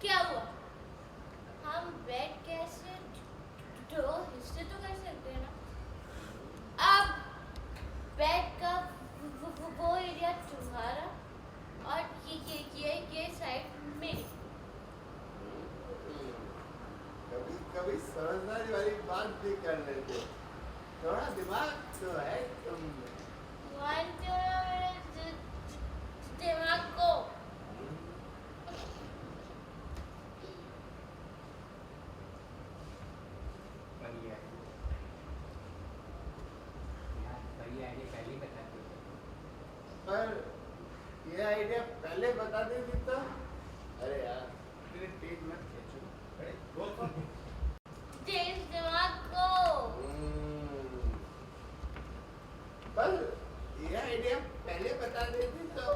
क्या हुआ? हम बेड कैसे दो हिस्से तो कर सकते हैं ना। अब बेड का वो एरिया तुम्हारा और ये साइड मेरी। कभी कभी समझदारी वाली बात भी कर लेते हो। थोड़ा दिमाग तो है तुम में। मानते हो ना मेरे दिमाग को? बढ़िया है यार, बढ़िया आइडिया पहले ही बताते हो। पर ये आइडिया पहले बता देती तो। अरे यार तेरे पेट मत खींचो। अरे बोल तो। तेज दिमाग को। पर ये आइडिया पहले बता देती तो।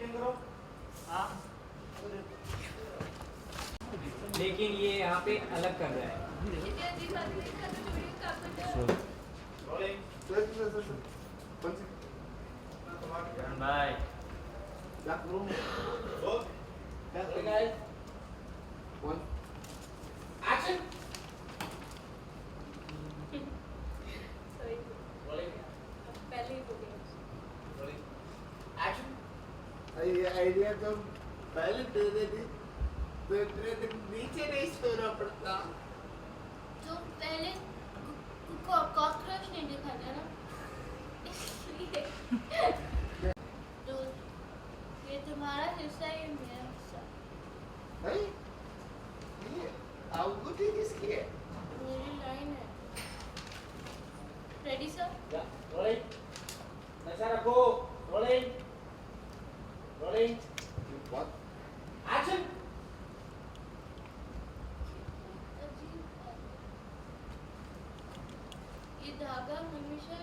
करो। हाँ। लेकिन ये यहाँ पे अलग कर रहा है। भाई क्या करूँ? Hey guys, One. action! पहले ही बोलिए। Action! ये आइडिया तो पहले दे देती तो इतने दिन नीचे नहीं सोना पड़ता। तो पहले कॉकरोच नहीं दिखा था ना, इसलिए। तो ये तुम्हारा हिस्सा, ये मेरा हिस्सा। भाई ये अंगूठी किसकी है? मेरी लाइन है। Ready sir? Yeah, rolling. नशा रखो. Rolling. Rolling. What? Action! ये धागा हमेशा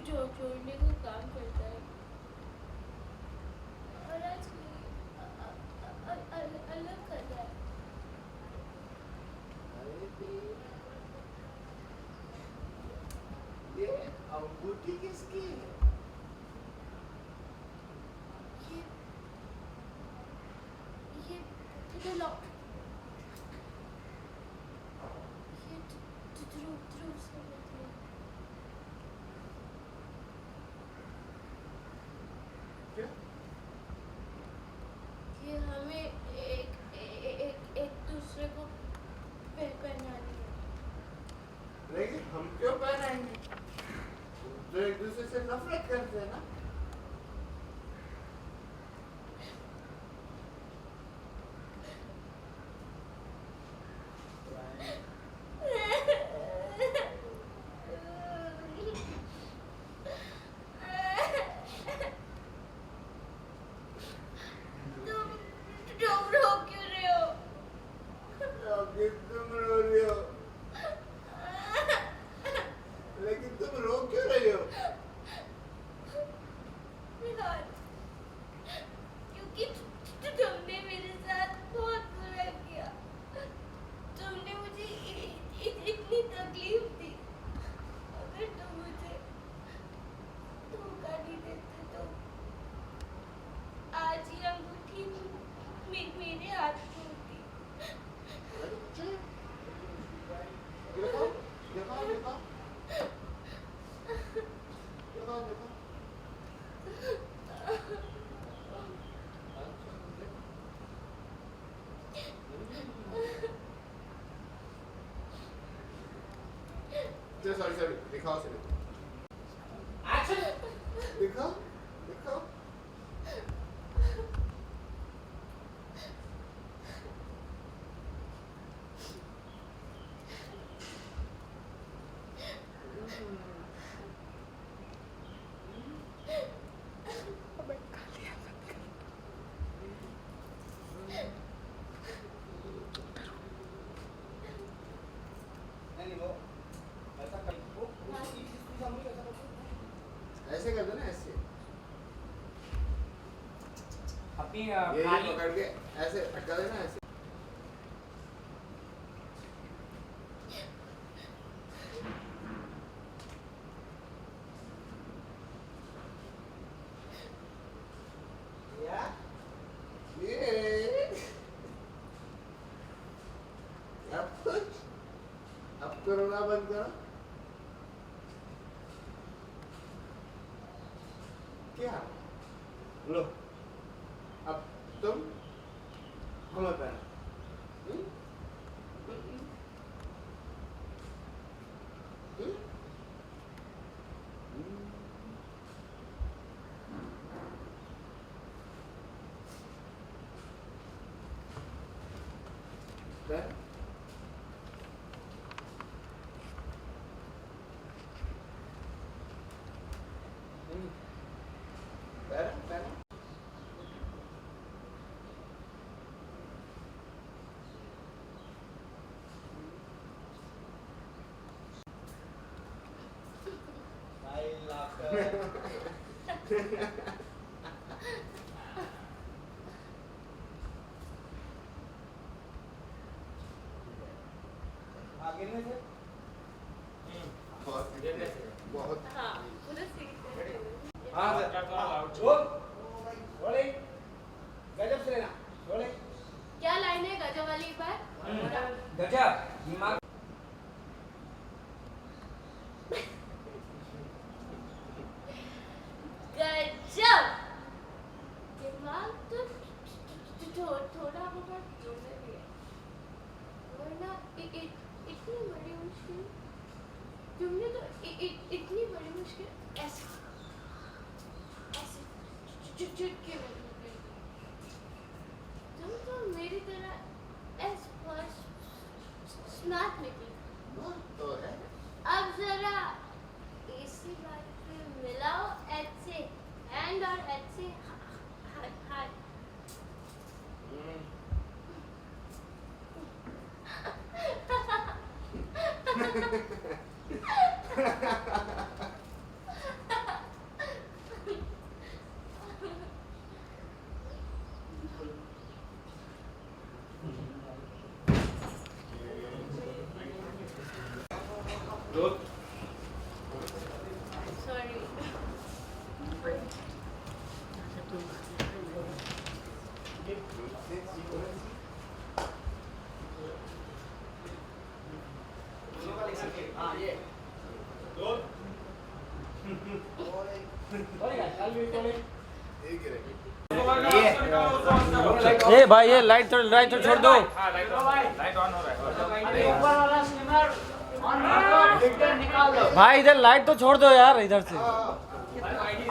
जोड़ने को काम करता है, और आज अलग कर रहा है। ये अंगूठी किसकी है? ये लॉक। ये ध्रुव से लेते हैं। क्या? ये हमें एक दूसरे को पहनानी है। लेकिन हम क्यों पहनाएंगे? तो एक दूसरे से नफरत करते हैं ना। तुम रो क्यों रहे हो? अभी तुम रो रही हो, लेकिन तुम रो क्यों रही हो? यार, क्योंकि तुमने मेरे साथ बहुत बुरा किया। तुमने मुझे इतनी तकलीफ दी। अगर तुम मुझे धोखा नहीं देते तो आज ये अंगूठी मेरे हाथ में होती। देखो देखो देखो देखो देखो। सॉरी सॉरी, दिखाओ से Action! दिखाओ दिखाओ। नहीं वो ऐसा कर वो इस सामने कैसा करते ऐसे कर दो ना, ऐसे अपनी ये खाली पकड़ के ऐसे अटका देना, ऐसे। या ये बंद करो। क्या लो अब तुम हमें पहना। पहना। पहना। आगे में से बहुत हाँ पूरा सीख हाँ सर रोलिंग गजब से लेना रोलिंग क्या लाइन है गजब वाली एक बार गजब दिमाग गजब दिमाग तो थोड़ा बहुत जोड़ने भी है वरना इतनी बड़ी मुश्किल तुमने तो इतनी बड़ी मुश्किल ऐसे ऐसे चुटकी में कर दी। तुम तो मेरी तरह स्मार्ट निकली। तो है। अब जरा इसी बात पे मिलाओ एच से हैंड और एच से हाथ। सॉरी ए भाई ये लाइट तो छोड़ दो। भाई इधर लाइट तो छोड़ दो यार इधर से। लाइट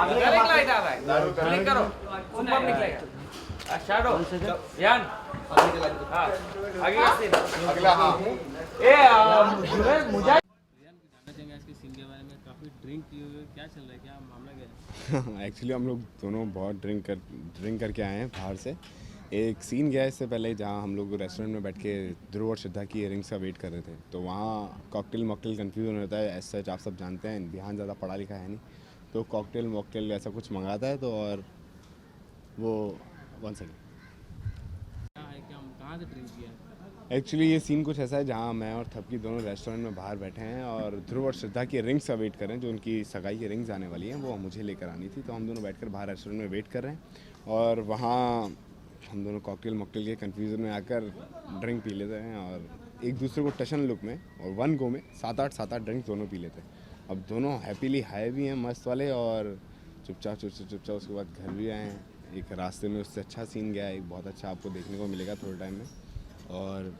आ रहा है क्लिक करो सुपर निकलेगा शैडो यान हाँ आगे का सीन अगला हाँ ए मुझे जानना चाहेंगे आज के सीन के बारे में। काफ़ी ड्रिंक किए हुए क्या चल रहा है, क्या मामला क्या है? एक्चुअली हम लोग दोनों बहुत ड्रिंक करके आए हैं बाहर से। एक सीन गया इससे पहले जहाँ हम लोग रेस्टोरेंट में बैठ के ध्रुव और श्रद्धा की इयरिंग्स का वेट कर रहे थे, तो वहाँ कॉकटेल मॉकटेल कन्फ्यूजन होता है। ऐसा सच आप सब जानते हैं, ध्यान ज़्यादा पढ़ा लिखा है नहीं, तो कॉकटेल मॉकटेल ऐसा कुछ मंगाता है तो और वो 1 सेकेंड क्या है, क्या कहाँ से ड्रिंक किया है? एक्चुअली ये सीन कुछ ऐसा है जहाँ मैं और थपकी दोनों रेस्टोरेंट में बाहर बैठे हैं और ध्रुव और श्रद्धा की रिंग्स का वेट कर रहे हैं, जो उनकी सगाई की रिंग्स आने वाली हैं, वो मुझे लेकर आनी थी। तो हम दोनों बैठकर बाहर रेस्टोरेंट में वेट कर रहे हैं और वहाँ हम दोनों कॉकटेल मॉकटेल के कन्फ्यूज़न में आकर ड्रिंक पी लेते हैं और एक दूसरे को टशन लुक में और 1 गो में 7-8 ड्रिंक दोनों पी लेते हैं। अब दोनों हैप्पीली हाई भी हैं मस्त वाले और चुपचाप उसके बाद घर भी आए हैं। एक रास्ते में उससे अच्छा सीन गया, एक बहुत अच्छा आपको देखने को मिलेगा थोड़े टाइम में। और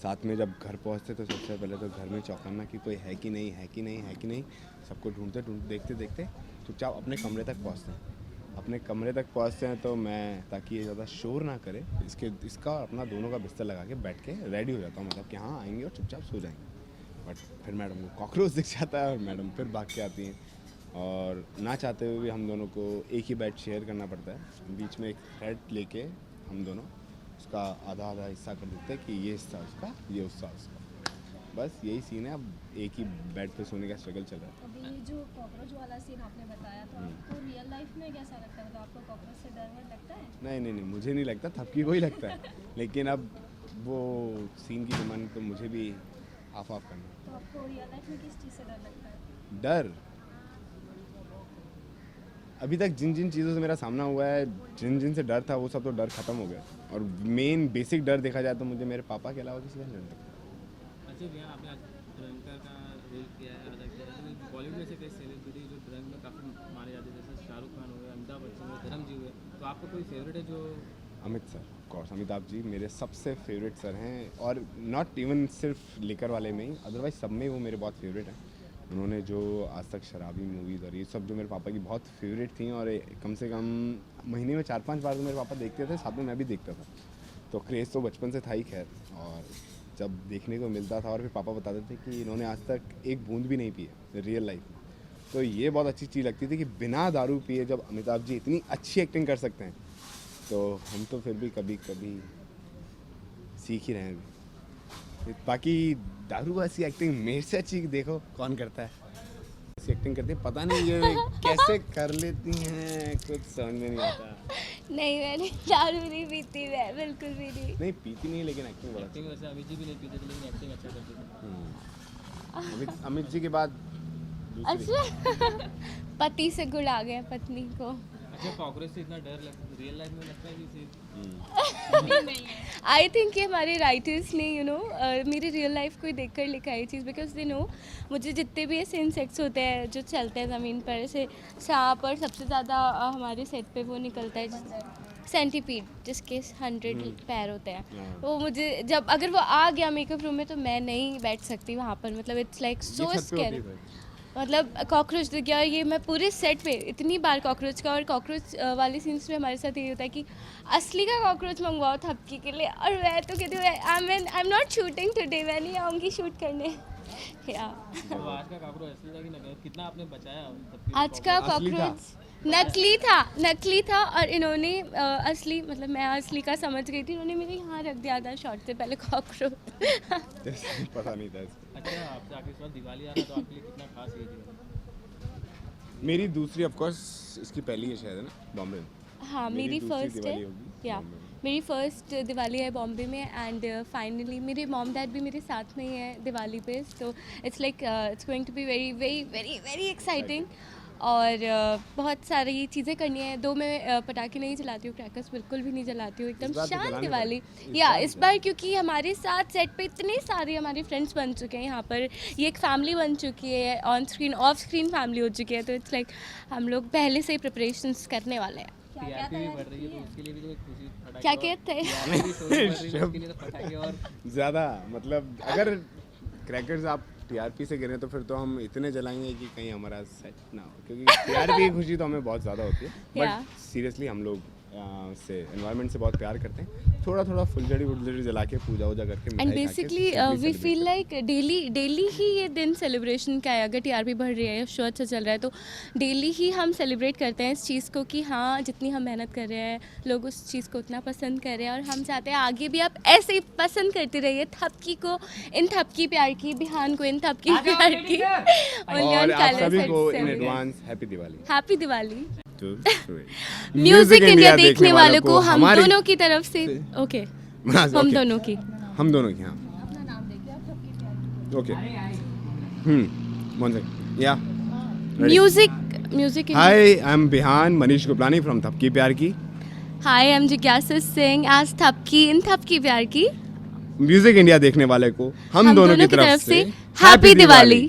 साथ में जब घर पहुंचते तो सबसे पहले तो घर में चौंकाना कि कोई है कि नहीं, सबको ढूंढते देखते चुपचाप अपने कमरे तक पहुंचते हैं। तो मैं, ताकि ये ज़्यादा शोर ना करे, इसका अपना दोनों का बिस्तर लगा के बैठ के रेडी हो जाता हूँ, मतलब कि हाँ आएंगे और चुपचाप सो जाएंगे। बट फिर मैडम को कॉकरोच दिख जाता है और मैडम फिर भाग के आती हैं और ना चाहते हुए भी हम दोनों को एक ही बेड शेयर करना पड़ता है। बीच में एक थ्रेड लेके हम दोनों उसका आधा हिस्सा कर देते हैं कि ये हिस्सा उसका, ये हिस्सा उसका। बस यही सीन है। अब एक ही बेड पे सोने का स्ट्रगल चल रहा है। अभी जो कॉकरोच वाला सीन आपने बताया तो आपको रियल लाइफ में कैसा लगता है? मतलब आपको कॉकरोच से डर वर लगता है? नहीं, मुझे नहीं लगता, थपकी को ही लगता है। लेकिन अब वो सीन की डिमांड तो मुझे भी हाफ करना है। तो आपको रियल लाइफ में किस चीज़ से डर लगता है? डर, अभी तक जिन चीज़ों से मेरा सामना हुआ है, जिन से डर था वो सब तो डर ख़त्म हो गया। और बेसिक डर देखा जाए तो मुझे मेरे पापा के अलावा किसी का नहीं डर लगता। अच्छा भैया, आपने आज ड्रिंकर का बॉलीवुड में से कई सेलिब्रिटी जो ड्रग में काफ़ी माने जाते हैं, जैसे शाहरुख खान हो गए, अमिताभ बच्चन हुए, धर्म जी हुए, तो आपको कोई फेवरेट है जो? Amit sir, of course Amitabh ji मेरे सबसे फेवरेट सर हैं, और नॉट इवन सिर्फ लिकर वाले में ही, अदरवाइज सब में वो मेरे बहुत फेवरेट हैं। उन्होंने जो आज तक शराबी मूवीज़ और ये सब जो मेरे पापा की बहुत फेवरेट थी, और कम से कम महीने में 4-5 बार तो मेरे पापा देखते थे, साथ में मैं भी देखता था, तो क्रेज़ तो बचपन से था ही। खैर, और जब देखने को मिलता था, और फिर पापा बताते थे कि इन्होंने आज तक एक बूंद भी नहीं पी है रियल लाइफ में, तो ये बहुत अच्छी चीज़ लगती थी कि बिना दारू पिए जब अमिताभ जी इतनी अच्छी एक्टिंग कर सकते हैं, तो हम तो फिर भी कभी कभी सीख ही रहे हैं। बाकी दारू ऐसी एक्टिंग मेरे से अच्छी देखो कौन करता है, ऐसी एक्टिंग करती है, पता नहीं ये कैसे कर लेती हैं, कुछ समझ में नहीं आता। नहीं, मैंने दारू नहीं पीती, मैं बिल्कुल भी नहीं। पीती नहीं, लेकिन एक्टिंग बड़ा एक्टिंग वैसे अमित जी भी नहीं पीते थे, लेकिन एक्टिंग अच्छा करते थे। अमित जी के बाद अच्छा पति से गुड़ आ गया पत्नी को। अच्छा, कॉकरोच से इतना डर लगता है, रियल लाइफ में लगता है कि आई थिंक ये हमारे राइटर्स ने मेरी रियल लाइफ को ही देख कर लिखा है चीज़, बिकॉज दे नो मुझे जितने भी ऐसे इंसेक्ट्स होते हैं जो चलते हैं ज़मीन पर, ऐसे सांप, और सबसे ज़्यादा हमारे सेट पे वो निकलता है सेंटीपीड, जिसके 100 पैर होते हैं। वो मुझे जब अगर वो आ गया मेकअप रूम में तो मैं नहीं बैठ सकती वहाँ पर, मतलब इट्स लाइक सो स्कैरी। मतलब कॉकरोच दिख गया, और ये मैं पूरे सेट पे इतनी बार कॉकरोच का, और कॉकरोच वाले सीन्स में हमारे साथ ये होता है कि असली का कॉकरोच मंगवाओ थपकी के लिए, और मैं तो कहती हूँ I am not shooting today, मैं नहीं आऊँगी शूट करने। या तो आज का कॉकरोच असली था कि नकली? कितना आपने बचाया? आज का कॉकरोच नकली था, और इन्होंने असली, मतलब मैं असली का समझ गई थी, इन्होंने मेरे यहाँ रख दिया था शॉट से पहले कॉकरोच। पता नहीं था। अच्छा, आपसे आखिरी सवाल, दिवाली आ रहा है तो आपके लिए कितना खास है ये दिवाली? मेरी दूसरी ऑफ कोर्स इसकी पहली है शायद, है ना, बॉम्बे में। हाँ, मेरी फर्स्ट है, या बॉम्बे मेरी फर्स्ट दिवाली है बॉम्बे में, एंड फाइनली मेरे मॉम डैड भी मेरे साथ में ही है दिवाली पे, तो it's like it's going to be very very very very exciting, और बहुत सारी चीज़ें करनी है। दो मैं पटाखे नहीं जलाती हूँ, क्रैकर्स बिल्कुल भी नहीं जलाती हूँ, एकदम शांत दिवाली। या इस बार क्योंकि हमारे साथ सेट पे इतने सारे हमारे फ्रेंड्स बन चुके हैं, यहाँ पर ये एक फैमिली बन चुकी है, on screen of screen family हो चुकी है, तो इट्स लाइक हम लोग पहले से ही प्रिपरेशंस करने वाले हैं। टीआरपी भी बढ़ रही है, तो उसके लिए भी तो एक खुशी, पटाखे क्या और- कहते हैं? TRP शोर बढ़ रही है, उसके लिए तो पटाखे और ज़्यादा, मतलब अगर क्रैकर्स आप टीआरपी से गिरे तो फिर तो हम इतने जलाएंगे कि कहीं हमारा सेट ना हो, क्योंकि टीआरपी की खुशी तो हमें बहुत ज़्यादा होती है, बट सीरियसली हम लोग से एनवायरनमेंट से बहुत प्यार करते हैं, थोड़ा थोड़ा फुलझड़ी जला के पूजा वूजा करके and basically we feel like daily ही ये दिन सेलिब्रेशन का है। अगर टीआरपी बढ़ रही है, शो अच्छा चल रहा है, तो डेली ही हम सेलिब्रेट करते हैं इस चीज़ को कि हाँ, जितनी हम मेहनत कर रहे हैं, लोग उस चीज़ को उतना पसंद कर रहे हैं, और हम चाहते हैं आगे भी आप ऐसे ही पसंद करते रहिए। थपकी को इन थपकी प्यार की, बिहान को इन थपकी प्यार की, और आप सभी को in advance happy Diwali. Happy Diwali. Music India देखने वालों को हम दोनों की तरफ से, ओके, हम दोनों की, हाँ, अपना नाम देखिए आप सबकी प्यार। Okay, one second, yeah, music hi, I'm Bihaan Manish Gopalani from Thapki Pyaar Ki. Hi, I am जिज्ञासा सिंह एज थपकी इन थपकी प्यार की। म्यूजिक इंडिया देखने वाले को हम दोनों की तरफ से हैप्पी दिवाली।